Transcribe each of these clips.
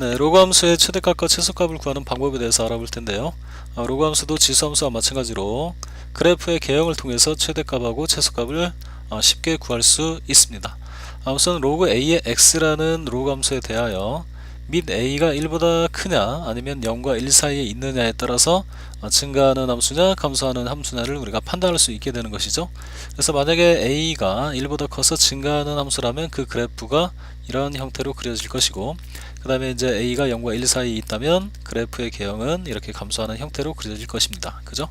네, 로그 함수의 최대값과 최소값을 구하는 방법에 대해서 알아볼 텐데요. 로그 함수도 지수 함수와 마찬가지로 그래프의 개형을 통해서 최대값하고 최소값을 쉽게 구할 수 있습니다. 우선 로그 a의 x라는 로그 함수에 대하여 및 a가 1보다 크냐 아니면 0과 1 사이에 있느냐에 따라서 증가하는 함수냐 감소하는 함수냐를 우리가 판단할 수 있게 되는 것이죠. 그래서 만약에 a가 1보다 커서 증가하는 함수라면 그 그래프가 이런 형태로 그려질 것이고, 그 다음에 이제 a가 0과 1 사이에 있다면 그래프의 개형은 이렇게 감소하는 형태로 그려질 것입니다. 그죠?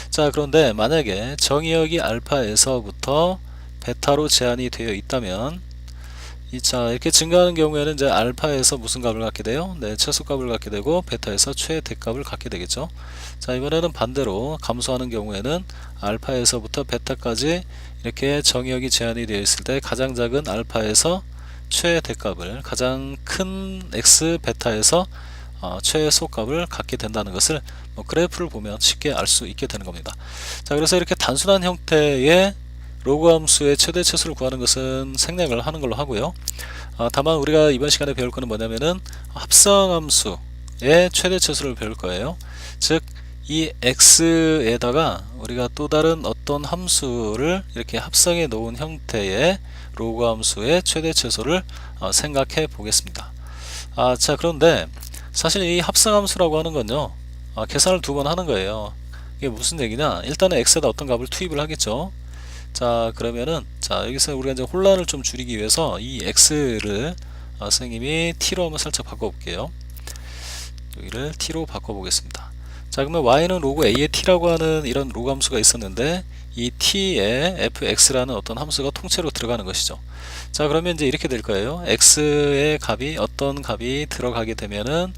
자, 그런데 만약에 정의역이 알파에서부터 베타로 제한이 되어 있다면 자, 이렇게 증가하는 경우에는 이제 알파에서 무슨 값을 갖게 돼요? 네, 최소값을 갖게 되고 베타에서 최대값을 갖게 되겠죠. 자, 이번에는 반대로 감소하는 경우에는 알파에서부터 베타까지 이렇게 정의역이 제한이 되어 있을 때 가장 작은 알파에서 최대값을, 가장 큰 x 베타에서 최소값을 갖게 된다는 것을 그래프를 보면 쉽게 알 수 있게 되는 겁니다. 자, 그래서 이렇게 단순한 형태의 로그 함수의 최대 최소를 구하는 것은 생략을 하는 걸로 하고요. 다만 우리가 이번 시간에 배울 거는 뭐냐면은 합성 함수의 최대 최소를 배울 거예요. 즉 이 x에다가 우리가 또 다른 어떤 함수를 이렇게 합성해 놓은 형태의 로그 함수의 최대 최소를 생각해 보겠습니다. 자, 그런데 사실 이 합성 함수라고 하는 건요, 계산을 두 번 하는 거예요. 이게 무슨 얘기냐? 일단은 x에다 어떤 값을 투입을 하겠죠. 자, 그러면은 자, 여기서 우리가 이제 혼란을 좀 줄이기 위해서 이 x를 선생님이 t로 한번 살짝 바꿔 볼게요. 여기를 t로 바꿔 보겠습니다. 자, 그러면 y는 로그 a의 t라고 하는 이런 로그 함수가 있었는데 이 t에 fx라는 어떤 함수가 통째로 들어가는 것이죠. 자, 그러면 이제 이렇게 될 거예요. x의 값이 어떤 값이 들어가게 되면은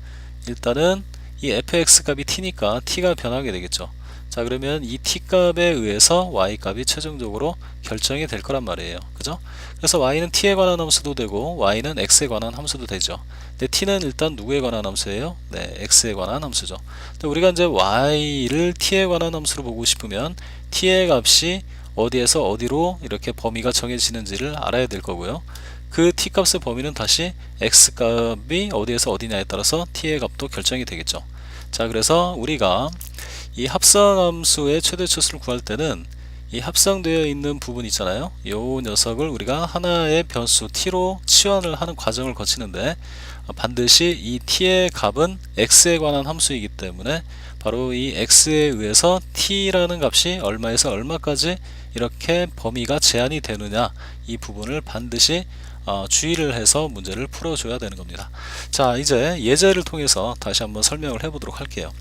일단은 이 fx 값이 t니까 t가 변하게 되겠죠. 자, 그러면 이 t 값에 의해서 y 값이 최종적으로 결정이 될 거란 말이에요. 그죠? 그래서 y는 t에 관한 함수도 되고 y는 x에 관한 함수도 되죠. 근데 t는 일단 누구에 관한 함수예요? 네, x에 관한 함수죠. 근데 우리가 이제 y를 t에 관한 함수로 보고 싶으면 t의 값이 어디에서 어디로 이렇게 범위가 정해지는지를 알아야 될 거고요. 그 t 값의 범위는 다시 x 값이 어디에서 어디냐에 따라서 t의 값도 결정이 되겠죠. 자, 그래서 우리가 이 합성함수의 최대 최소를 구할 때는 이 합성되어 있는 부분 있잖아요. 이 녀석을 우리가 하나의 변수 t로 치환을 하는 과정을 거치는데 반드시 이 t의 값은 x에 관한 함수이기 때문에 바로 이 x에 의해서 t라는 값이 얼마에서 얼마까지 이렇게 범위가 제한이 되느냐, 이 부분을 반드시 주의를 해서 문제를 풀어줘야 되는 겁니다. 자, 이제 예제를 통해서 다시 한번 설명을 해보도록 할게요.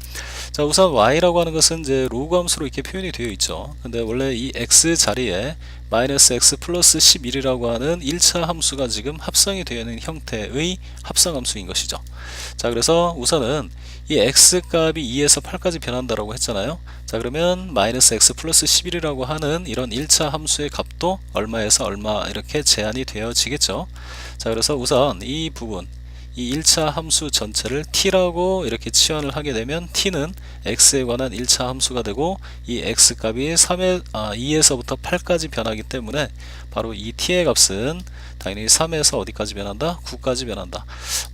자, 우선 y라고 하는 것은 이제 로그 함수로 이렇게 표현이 되어 있죠. 근데 원래 이 x 자리에 마이너스 x 플러스 11이라고 하는 1차 함수가 지금 합성이 되어 있는 형태의 합성 함수인 것이죠. 자, 그래서 우선은 이 x 값이 2에서 8까지 변한다라고 했잖아요. 자, 그러면 마이너스 x 플러스 11이라고 하는 이런 1차 함수의 값도 얼마에서 얼마 이렇게 제한이 되어지겠죠. 자, 그래서 우선 이 부분, 이 1차 함수 전체를 t라고 이렇게 치환을 하게 되면 t는 x에 관한 1차 함수가 되고 이 x 값이 2에서부터 8까지 변하기 때문에 바로 이 t의 값은 당연히 3에서 어디까지 변한다? 9까지 변한다.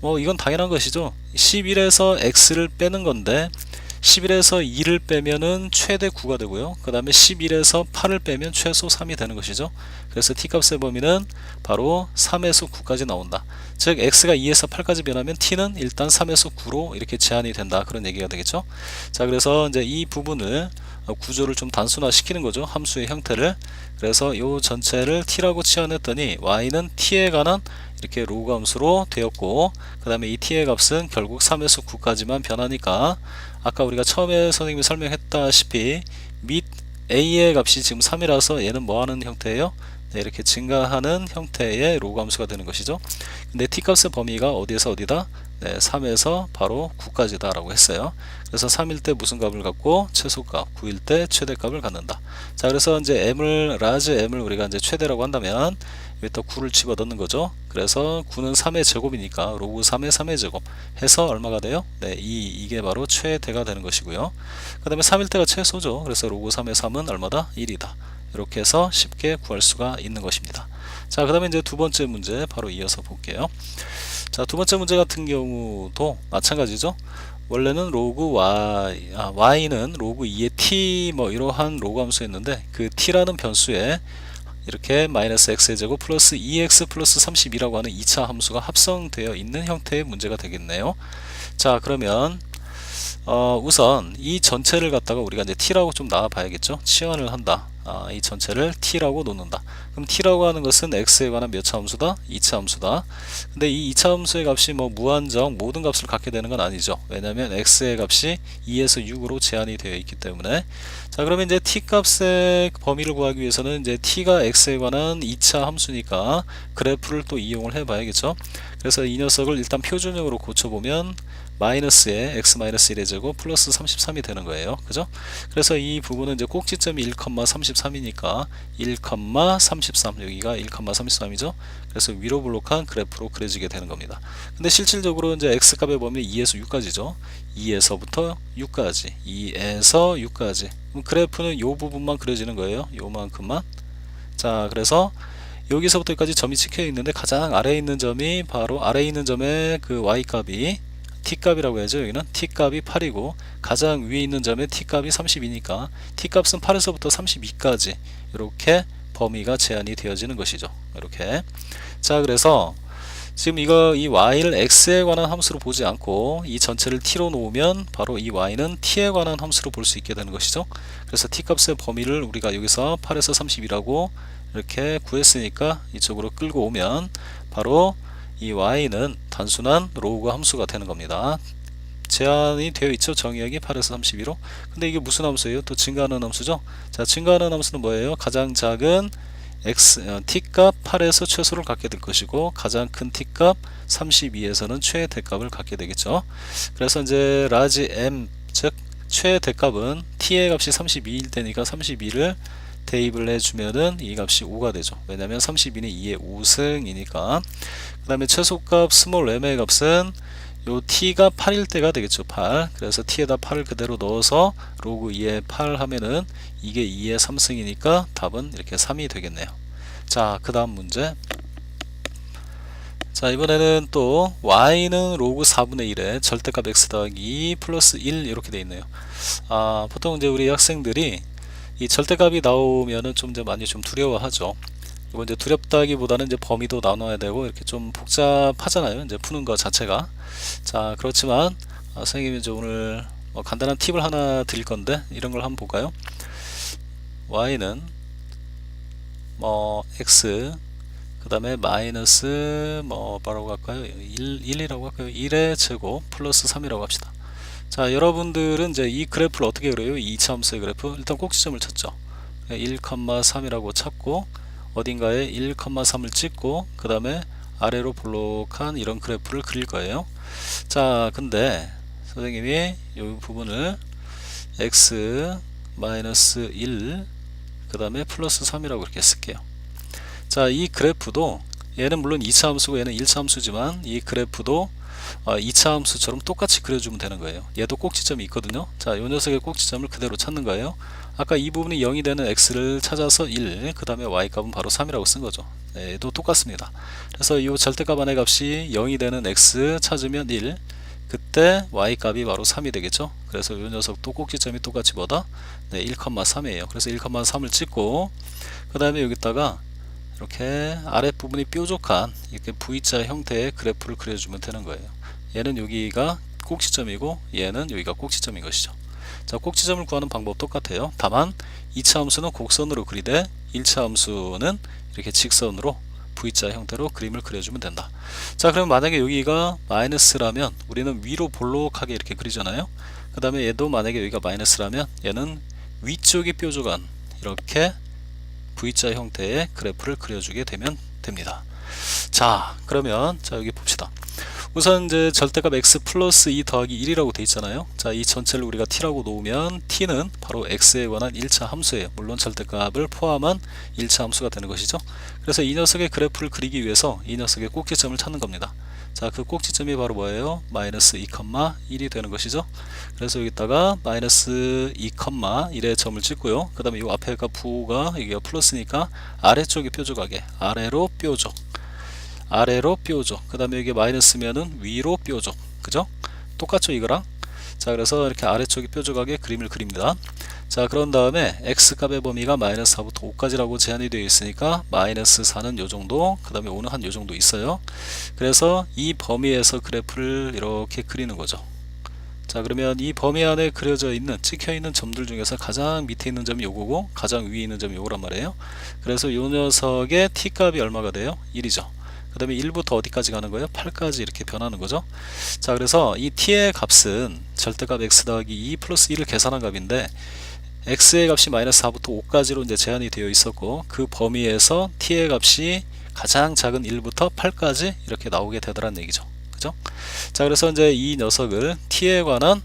뭐 이건 당연한 것이죠. 11에서 x를 빼는 건데 11에서 2를 빼면은 최대 9가 되고요. 그 다음에 11에서 8을 빼면 최소 3이 되는 것이죠. 그래서 t값의 범위는 바로 3에서 9까지 나온다. 즉 x가 2에서 8까지 변하면 t는 일단 3에서 9로 이렇게 제한이 된다. 그런 얘기가 되겠죠. 자, 그래서 이제 이 부분을 구조를 좀 단순화 시키는 거죠. 함수의 형태를. 그래서 이 전체를 t라고 치환했더니 y는 t에 관한 이렇게 로그 함수로 되었고, 그 다음에 이 t의 값은 결국 3에서 9까지만 변하니까 아까 우리가 처음에 선생님이 설명했다시피 및 a의 값이 지금 3이라서 얘는 뭐하는 형태예요? 네, 이렇게 증가하는 형태의 로그 함수가 되는 것이죠. 근데 t값의 범위가 어디에서 어디다? 네, 3에서 바로 9까지다 라고 했어요. 그래서 3일 때 무슨 값을 갖고 최소값, 9일 때 최대값을 갖는다. 자, 그래서 이제 m을 라지 m을 우리가 이제 최대라고 한다면 여기다 9를 집어 넣는 거죠. 그래서 9는 3의 제곱이니까 로그 3의 3의 제곱 해서 얼마가 돼요? 네, 이게 바로 최대가 되는 것이고요. 그 다음에 3일 때가 최소죠. 그래서 로그 3의 3은 얼마다? 1이다. 이렇게 해서 쉽게 구할 수가 있는 것입니다. 자, 그 다음에 이제 두 번째 문제 바로 이어서 볼게요. 자, 두 번째 문제 같은 경우도 마찬가지죠. 원래는 로그 y는 로그 2의 t 뭐 이러한 로그 함수였는데 그 t라는 변수에 이렇게 마이너스 x의 제곱 플러스 2x 플러스 32라고 하는 2차 함수가 합성되어 있는 형태의 문제가 되겠네요. 자, 그러면 우선 이 전체를 갖다가 우리가 이제 t라고 좀 나와 봐야겠죠. 치환을 한다. 이 전체를 t라고 놓는다. 그럼 t라고 하는 것은 x에 관한 몇 차 함수다? 2차 함수다. 근데 이 2차 함수의 값이 뭐 무한정 모든 값을 갖게 되는 건 아니죠. 왜냐하면 x의 값이 2에서 6으로 제한이 되어 있기 때문에. 자, 그러면 이제 t 값의 범위를 구하기 위해서는 이제 t가 x에 관한 2차 함수니까 그래프를 또 이용을 해 봐야겠죠. 그래서 이 녀석을 일단 표준형으로 고쳐보면 마이너스에 x-1의 제곱 플러스 33이 되는 거예요. 그죠? 그래서 이 부분은 이제 꼭지점이 1,33이니까 1,33 여기가 1,33이죠. 그래서 위로 볼록한 그래프로 그려지게 되는 겁니다. 근데 실질적으로 이제 x값의 범위는 2에서 6까지죠. 2에서부터 6까지 2에서 6까지 그럼 그래프는 요 부분만 그려지는 거예요. 요만큼만. 자, 그래서 여기서부터 여기까지 점이 찍혀 있는데 가장 아래에 있는 점이 바로 아래에 있는 점의 그 y값이 t값이라고 해야죠. 여기는 t값이 8이고 가장 위에 있는 점의 t값이 30이니까 t값은 8에서부터 32까지 이렇게 범위가 제한이 되어지는 것이죠. 이렇게. 자, 그래서 지금 이 y를 x에 관한 함수로 보지 않고 이 전체를 t로 놓으면 바로 이 y는 t에 관한 함수로 볼 수 있게 되는 것이죠. 그래서 t값의 범위를 우리가 여기서 8에서 32라고 이렇게 구했으니까 이쪽으로 끌고 오면 바로 이 y는 단순한 로그 함수가 되는 겁니다. 제한이 되어 있죠. 정의역이 8에서 32로. 근데 이게 무슨 함수예요? 또 증가하는 함수죠. 자, 증가하는 함수는 뭐예요? 가장 작은 t값 8에서 최소를 갖게 될 것이고 가장 큰 t값 32에서는 최대값을 갖게 되겠죠. 그래서 이제 라지 m 즉 최대값은 t의 값이 32일 때니까 32를 대입을 해주면은 이 값이 5가 되죠. 왜냐면 32는 2의 5승이니까. 그 다음에 최소값 스몰 m의 값은 요 t가 8일 때가 되겠죠. 8. 그래서 t에다 8을 그대로 넣어서 로그 2의 8 하면은 이게 2의 3승이니까 답은 이렇게 3이 되겠네요. 자, 그 다음 문제. 자, 이번에는 또 y는 로그 4분의 1에 절대값 x 더하기 2 플러스 1 이렇게 돼 있네요. 보통 이제 우리 학생들이 이 절대값이 나오면은 좀 이제 많이 좀 두려워하죠. 이건 이제 두렵다기보다는 이제 범위도 나눠야 되고 이렇게 좀 복잡하잖아요. 이제 푸는 것 자체가. 자, 그렇지만 선생님이 이제 오늘 간단한 팁을 하나 드릴 건데 이런 걸 한번 볼까요? y는 x 그 다음에 마이너스 뭐라고 할까요? 1이라고 할까요? 1의 제곱 플러스 3이라고 합시다. 자, 여러분들은 이제 이 그래프를 어떻게 그려요? 2차 함수의 그래프. 일단 꼭지점을 찾죠. 1,3이라고 찾고 어딘가에 1,3을 찍고 그 다음에 아래로 볼록한 이런 그래프를 그릴 거예요. 자, 근데 선생님이 이 부분을 x 마이너스 1 그 다음에 플러스 3이라고 이렇게 쓸게요. 자, 이 그래프도 얘는 물론 2차 함수고 얘는 1차 함수지만 이 그래프도 2차 함수처럼 똑같이 그려주면 되는 거예요. 얘도 꼭지점이 있거든요. 자, 요 녀석의 꼭지점을 그대로 찾는 거예요. 아까 이 부분이 0이 되는 x를 찾아서 1, 그 다음에 y값은 바로 3이라고 쓴 거죠. 네, 얘도 똑같습니다. 그래서 이 절대값 안의 값이 0이 되는 x 찾으면 1, 그때 y값이 바로 3이 되겠죠. 그래서 이 녀석도 꼭지점이 똑같이 뭐다? 네, 1,3이에요. 그래서 1,3을 찍고 그 다음에 여기다가 이렇게 아랫부분이 뾰족한 이렇게 V자 형태의 그래프를 그려주면 되는 거예요. 얘는 여기가 꼭지점이고 얘는 여기가 꼭지점인 것이죠. 자, 꼭지점을 구하는 방법 똑같아요. 다만 2차 함수는 곡선으로 그리되 1차 함수는 이렇게 직선으로 V자 형태로 그림을 그려주면 된다. 자, 그럼 만약에 여기가 마이너스라면 우리는 위로 볼록하게 이렇게 그리잖아요. 그 다음에 얘도 만약에 여기가 마이너스라면 얘는 위쪽이 뾰족한 이렇게 V자 형태의 그래프를 그려주게 되면 됩니다. 자, 그러면 자 여기 봅시다. 우선 이제 절대값 x 플러스 2 더하기 1이라고 돼 있잖아요. 자, 이 전체를 우리가 t라고 놓으면 t는 바로 x에 관한 1차 함수예요. 물론 절대값을 포함한 1차 함수가 되는 것이죠. 그래서 이 녀석의 그래프를 그리기 위해서 이 녀석의 꼭지점을 찾는 겁니다. 자, 그 꼭지점이 바로 뭐예요? 마이너스 2,1이 되는 것이죠. 그래서 여기다가 마이너스 2,1의 점을 찍고요. 그 다음에 이 앞에가 부호가 여기가 플러스니까 아래쪽에 뾰족하게 아래로 뾰족, 아래로 뾰족, 그 다음에 여기 마이너스면은 위로 뾰족, 그죠? 똑같죠 이거랑? 자, 그래서 이렇게 아래쪽에 뾰족하게 그림을 그립니다. 자, 그런 다음에 x값의 범위가 마이너스 4부터 5까지라고 제한이 되어 있으니까 마이너스 4는 요정도, 그 다음에 5는 한 요정도 있어요. 그래서 이 범위에서 그래프를 이렇게 그리는 거죠. 자, 그러면 이 범위 안에 그려져 있는, 찍혀 있는 점들 중에서 가장 밑에 있는 점이 요거고 가장 위에 있는 점이 요거란 말이에요. 그래서 요 녀석의 t값이 얼마가 돼요? 1이죠. 그 다음에 1부터 어디까지 가는 거예요? 8까지 이렇게 변하는 거죠. 자, 그래서 이 t의 값은 절대값 x 더하기 2 플러스 1을 계산한 값인데 x의 값이 마이너스 4부터 5까지로 이제 제한이 되어 있었고 그 범위에서 t의 값이 가장 작은 1부터 8까지 이렇게 나오게 되더란 얘기죠. 그죠? 자, 그래서 이제 이 녀석을 t에 관한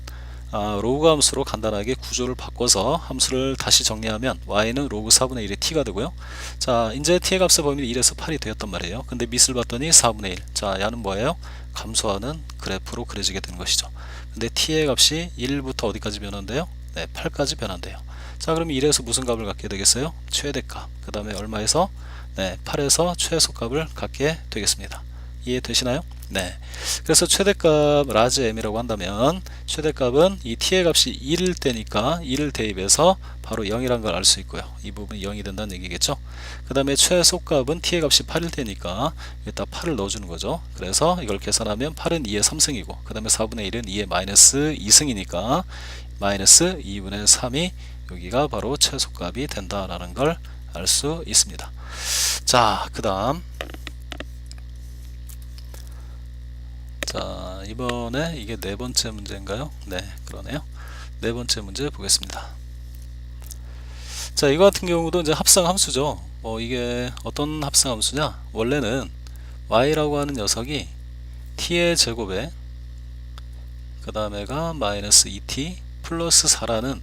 로그 함수로 간단하게 구조를 바꿔서 함수를 다시 정리하면 y는 로그 4분의 1의 t가 되고요. 자, 이제 t의 값의 범위는 1에서 8이 되었단 말이에요. 근데 밑을 봤더니 4분의 1. 자, 야는 뭐예요? 감소하는 그래프로 그려지게 된 것이죠. 근데 t의 값이 1부터 어디까지 변한대요? 네, 8까지 변한대요. 자, 그럼 1에서 무슨 값을 갖게 되겠어요? 최대값. 그 다음에 얼마에서? 네, 8에서 최소값을 갖게 되겠습니다. 이해되시나요? 네. 그래서 최대값 라지 m이라고 한다면 최대값은 이 t의 값이 1일 때니까 1을 대입해서 바로 0이라는 걸 알 수 있고요. 이 부분이 0이 된다는 얘기겠죠. 그 다음에 최소값은 t의 값이 8일 때니까 여기다 8을 넣어주는 거죠. 그래서 이걸 계산하면 8은 2의 3승이고 그 다음에 4분의 1은 2의 마이너스 2승이니까 마이너스 2분의 3이 여기가 바로 최소값이 된다라는 걸 알 수 있습니다. 자, 그 다음 자, 이번에 이게 네 번째 문제인가요? 네, 그러네요. 네 번째 문제 보겠습니다. 자, 이거 같은 경우도 이제 합성 함수죠. 이게 어떤 합성 함수냐? 원래는 y라고 하는 녀석이 t의 제곱에 그 다음에가 마이너스 2t 플러스 4라는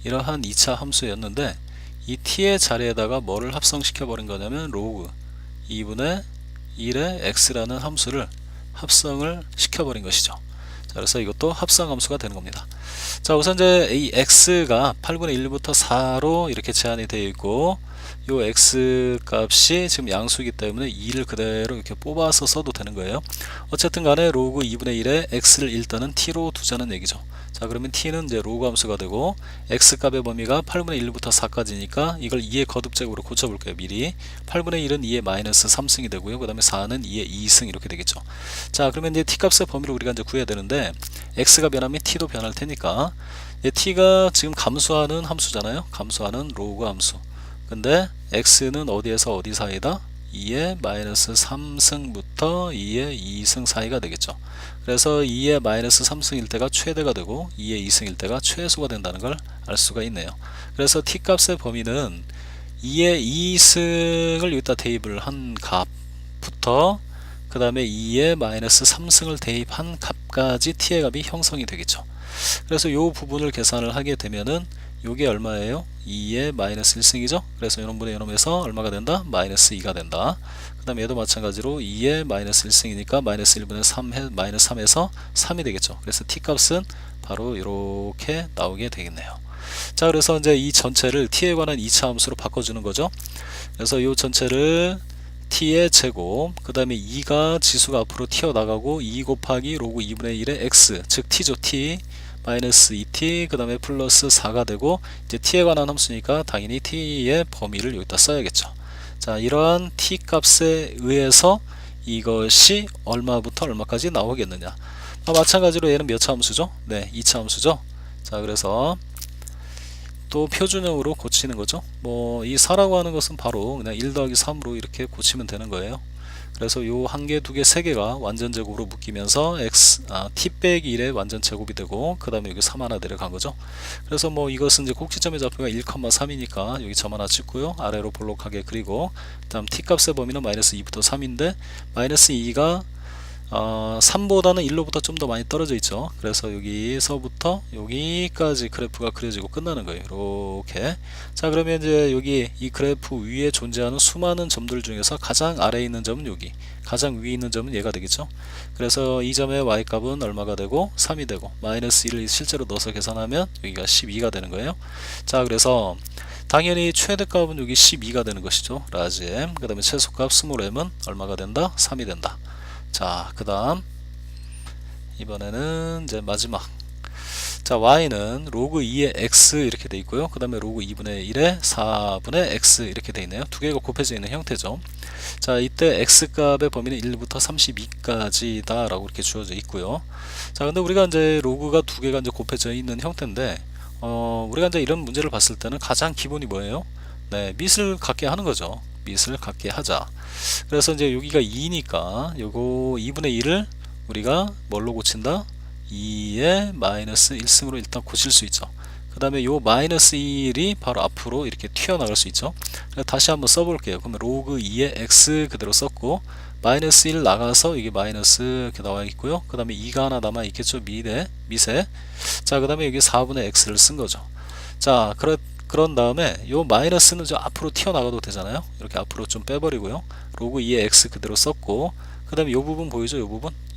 이러한 2차 함수였는데 이 t의 자리에다가 뭐를 합성시켜 버린 거냐면 로그 2분의 1의 x라는 함수를 합성을 시켜버린 것이죠. 자, 그래서 이것도 합성 함수가 되는 겁니다. 자, 우선 이제 이 x가 8분의 1부터 4로 이렇게 제한이 되어 있고 요 x 값이 지금 양수이기 때문에 2를 그대로 이렇게 뽑아서 써도 되는 거예요. 어쨌든 간에 로그 2분의 1에 x를 일단은 t로 두자는 얘기죠. 자, 그러면 t는 이제 로그 함수가 되고 x 값의 범위가 8분의 1부터 4까지니까 이걸 2의 거듭제곱으로 고쳐볼게요. 미리 8분의 1은 2의 마이너스 3승이 되고요. 그 다음에 4는 2의 2승 이렇게 되겠죠. 자, 그러면 이제 t 값의 범위를 우리가 이제 구해야 되는데 x가 변하면 t도 변할 테니까 t가 지금 감소하는 함수잖아요. 감소하는 로그 함수. 근데 x는 어디에서 어디 사이다? 2의 마이너스 3승부터 2의 2승 사이가 되겠죠. 그래서 2의 마이너스 3승일 때가 최대가 되고 2의 2승일 때가 최소가 된다는 걸 알 수가 있네요. 그래서 t값의 범위는 2의 2승을 여기다 대입을 한 값부터 그 다음에 2의 마이너스 3승을 대입한 값까지 t의 값이 형성이 되겠죠. 그래서 이 부분을 계산을 하게 되면은 요게 얼마예요? 2의 마이너스 1승이죠. 그래서 이놈분의 이놈에서 얼마가 된다? 마이너스 2가 된다. 그 다음에 얘도 마찬가지로 2의 마이너스 1승이니까 마이너스 1분의 3 마이너스 3에서 3이 되겠죠. 그래서 t값은 바로 이렇게 나오게 되겠네요. 자, 그래서 이제 이 전체를 t에 관한 2차 함수로 바꿔주는 거죠. 그래서 이 전체를 t의 제곱, 그 다음에 2가 지수가 앞으로 튀어나가고 2 곱하기 로그 2분의 1의 x, 즉 t죠. t 마이너스 2t 그 다음에 플러스 4가 되고 이제 t에 관한 함수니까 당연히 t의 범위를 여기다 써야겠죠. 자, 이러한 t 값에 의해서 이것이 얼마부터 얼마까지 나오겠느냐. 마찬가지로 얘는 몇 차 함수죠? 네, 2차 함수죠. 자, 그래서 또 표준형으로 고치는 거죠. 이 4라고 하는 것은 바로 그냥 1 더하기 3으로 이렇게 고치면 되는 거예요. 그래서 요 한 개, 두 개, 세 개가 완전 제곱으로 묶이면서 t 빼기 1의 완전 제곱이 되고 그 다음에 여기 3 하나 내려간 거죠. 그래서 이것은 이제 꼭지점의 좌표가 1,3이니까 여기 점 하나 찍고요. 아래로 볼록하게 그리고 그 다음 t 값의 범위는 마이너스 2부터 3인데 마이너스 2가 3보다는 1로부터 좀 더 많이 떨어져 있죠. 그래서 여기서부터 여기까지 그래프가 그려지고 끝나는 거예요. 이렇게. 자, 그러면 이제 여기 이 그래프 위에 존재하는 수많은 점들 중에서 가장 아래에 있는 점은 여기, 가장 위에 있는 점은 얘가 되겠죠. 그래서 이 점의 y값은 얼마가 되고 3이 되고 마이너스 1을 실제로 넣어서 계산하면 여기가 12가 되는 거예요. 자, 그래서 당연히 최대값은 여기 12가 되는 것이죠. 라지 m. 그 다음에 최소값 스몰 m은 얼마가 된다? 3이 된다. 자, 그 다음 이번에는 이제 마지막, 자, y는 로그 2의 x 이렇게 돼 있고요. 그 다음에 로그 2분의 1에 4분의 x 이렇게 돼 있네요. 두 개가 곱해져 있는 형태죠. 자, 이때 x 값의 범위는 1부터 32까지다 라고 이렇게 주어져 있고요. 자, 근데 우리가 이제 로그가 두 개가 이제 곱해져 있는 형태인데 우리가 이제 이런 문제를 봤을 때는 가장 기본이 뭐예요? 네, 밑을 같게 하는 거죠. 밑을 같게 하자. 그래서 이제 여기가 2니까 요거 2분의 1을 우리가 뭘로 고친다? 2의 마이너스 1승으로 일단 고칠 수 있죠. 그 다음에 요 마이너스 1이 바로 앞으로 이렇게 튀어나갈 수 있죠. 다시 한번 써볼게요. 그러면 로그 2의 x 그대로 썼고 마이너스 1 나가서 이게 마이너스 이렇게 나와 있고요. 그 다음에 2가 하나 남아 있겠죠. 밑에. 자, 그 다음에 여기 4분의 x를 쓴 거죠. 자, 그런 다음에 요 마이너스는 저 앞으로 튀어나가도 되잖아요. 이렇게 앞으로 좀 빼버리고요. 로그 2의 x 그대로 썼고 그 다음에 요 부분 보이죠? 요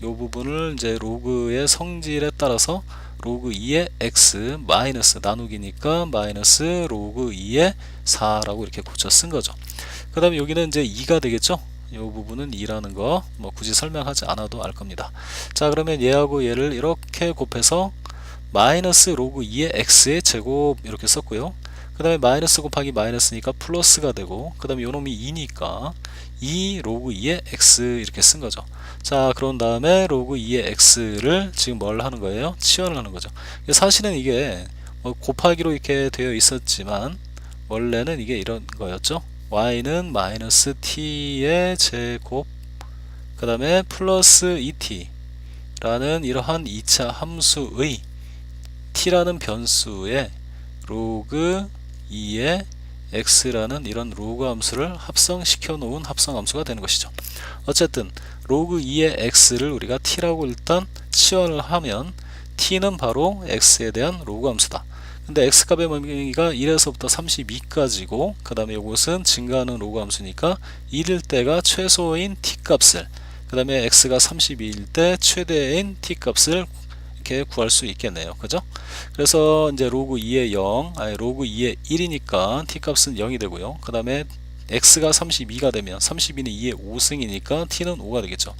부분을 이제 로그의 성질에 따라서 로그 2의 x 마이너스 나누기니까 마이너스 로그 2의 4라고 이렇게 고쳐 쓴 거죠. 그 다음에 여기는 이제 2가 되겠죠? 이 부분은 2라는 거 뭐 굳이 설명하지 않아도 알 겁니다. 자, 그러면 얘하고 얘를 이렇게 곱해서 마이너스 로그 2의 x의 제곱 이렇게 썼고요. 그 다음에 마이너스 곱하기 마이너스니까 플러스가 되고 그 다음에 요놈이 2니까 2 로그 2의 x 이렇게 쓴 거죠. 자, 그런 다음에 로그 2의 x를 지금 뭘 하는 거예요? 치환을 하는 거죠. 사실은 이게 뭐 곱하기로 이렇게 되어 있었지만 원래는 이게 이런 거였죠. y는 마이너스 t의 제곱 그 다음에 플러스 2t 라는 이러한 2차 함수의 t라는 변수에 로그 2의 x라는 이런 로그 함수를 합성시켜 놓은 합성 함수가 되는 것이죠. 어쨌든 로그 2의 x를 우리가 t라고 일단 치환을 하면 t는 바로 x에 대한 로그 함수다. 근데 x값의 범위가 1에서부터 32까지고 그 다음에 이것은 증가하는 로그 함수니까 1일 때가 최소인 t값을 그 다음에 x가 32일 때 최대인 t값을 이렇게 구할 수 있겠네요. 그죠? 그래서 이제 로그 2의 0, 아니 로그 2의 1이니까 t값은 0이 되고요. 그 다음에 x가 32가 되면 32는 2의 5승이니까 t는 5가 되겠죠.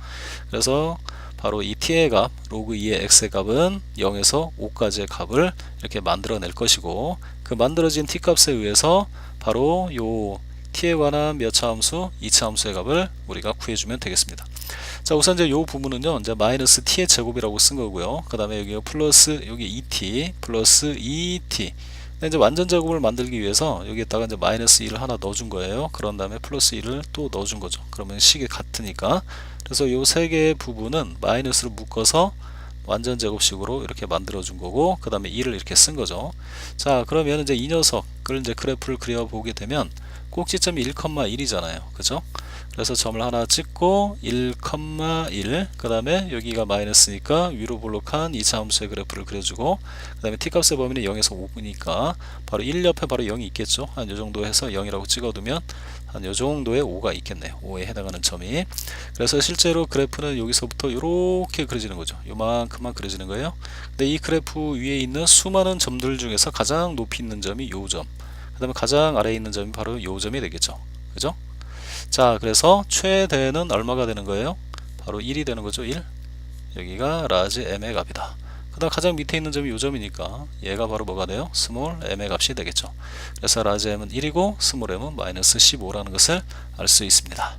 그래서 바로 이 t의 값, 로그 2의 x의 값은 0에서 5까지의 값을 이렇게 만들어낼 것이고 그 만들어진 t값에 의해서 바로 요 t에 관한 몇 차 함수, 2차 함수의 값을 우리가 구해주면 되겠습니다. 자, 우선 이제 요 부분은요, 이제 마이너스 t의 제곱이라고 쓴 거고요. 그 다음에 여기 플러스 여기 2t 플러스 2t. 이제 완전 제곱을 만들기 위해서 여기에다가 이제 마이너스 1을 하나 넣어준 거예요. 그런 다음에 플러스 1을 또 넣어준 거죠. 그러면 식이 같으니까. 그래서 요 세 개의 부분은 마이너스를 묶어서 완전 제곱식으로 이렇게 만들어준 거고, 그 다음에 1을 이렇게 쓴 거죠. 자, 그러면 이제 이 녀석을 이제 그래프를 그려보게 되면 꼭지점이 1,1이잖아요. 그죠? 그래서 점을 하나 찍고 1,1 그 다음에 여기가 마이너스니까 위로 볼록한 2차 함수의 그래프를 그려주고 그 다음에 t값의 범위는 0에서 5니까 바로 1 옆에 바로 0이 있겠죠. 한 요정도 해서 0이라고 찍어두면 한 요정도의 5가 있겠네요. 5에 해당하는 점이. 그래서 실제로 그래프는 여기서부터 이렇게 그려지는 거죠. 요만큼만 그려지는 거예요. 근데 이 그래프 위에 있는 수많은 점들 중에서 가장 높이 있는 점이 요 점, 그 다음에 가장 아래에 있는 점이 바로 요 점이 되겠죠. 그죠? 자, 그래서 최대는 얼마가 되는 거예요? 바로 1이 되는 거죠. 1. 여기가 라지 m의 값이다. 그 다음 가장 밑에 있는 점이 요 점이니까 얘가 바로 뭐가 돼요? 스몰 m의 값이 되겠죠. 그래서 라지 m은 1이고 스몰 m은 마이너스 15라는 것을 알 수 있습니다.